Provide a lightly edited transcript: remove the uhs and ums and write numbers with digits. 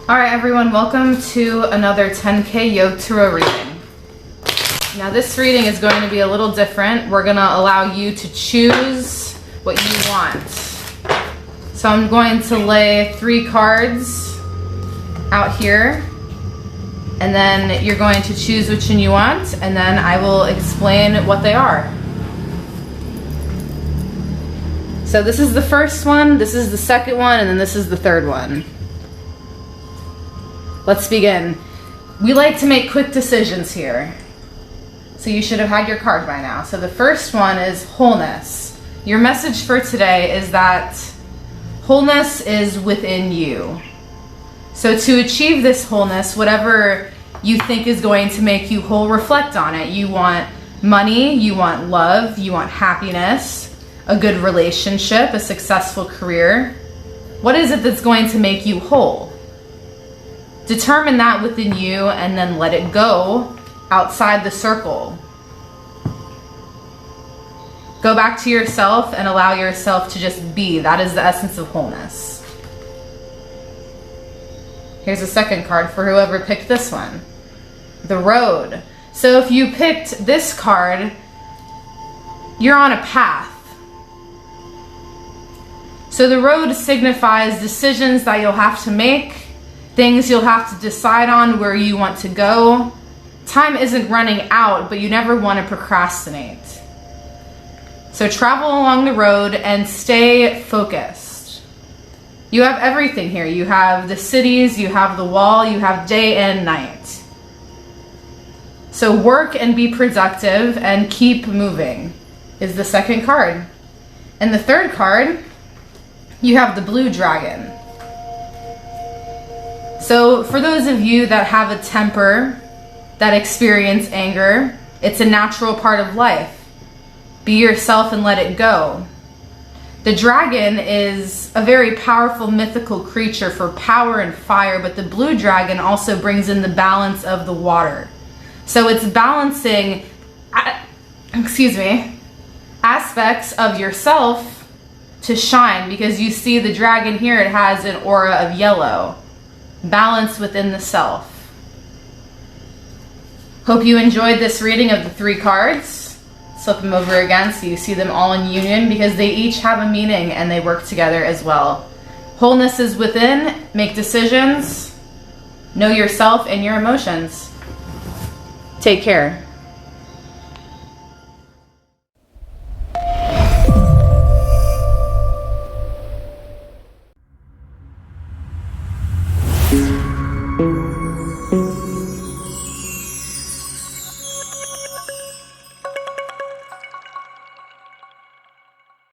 Alright everyone, welcome to another 10K Yuj Tarot reading. Now this reading is going to be a little different. We're going to allow you to choose what you want. So I'm going to lay 3 cards out here, and then you're going to choose which one you want, and then I will explain what they are. So this is the first one, this is the second one, and then this is the third one. Let's begin. We like to make quick decisions here. So you should have had your card by now. So the first one is wholeness. Your message for today is that wholeness is within you. So to achieve this wholeness, whatever you think is going to make you whole, reflect on it. You want money, you want love, you want happiness, a good relationship, a successful career. What is it that's going to make you whole? Determine that within you and then let it go outside the circle. Go back to yourself and allow yourself to just be. That is the essence of wholeness. Here's a second card for whoever picked this one. The road. So if you picked this card, you're on a path. So the road signifies decisions that you'll have to make, things you'll have to decide on, where you want to go. Time isn't running out, but you never want to procrastinate. So travel along the road and stay focused. You have everything here. You have the cities, you have the wall, you have day and night. So work and be productive and keep moving is the second card. And the third card, you have the blue dragon. So for those of you that have a temper, that experience anger, it's a natural part of life. Be yourself and let it go. The dragon is a very powerful mythical creature for power and fire, but the blue dragon also brings in the balance of the water. So it's balancing, aspects of yourself to shine, because you see the dragon here, it has an aura of yellow. Balance within the self. Hope you enjoyed this reading of the 3 cards. Flip them over again so you see them all in union, because they each have a meaning and they work together as well. Wholeness is within. Make decisions. Know yourself and your emotions. Take care.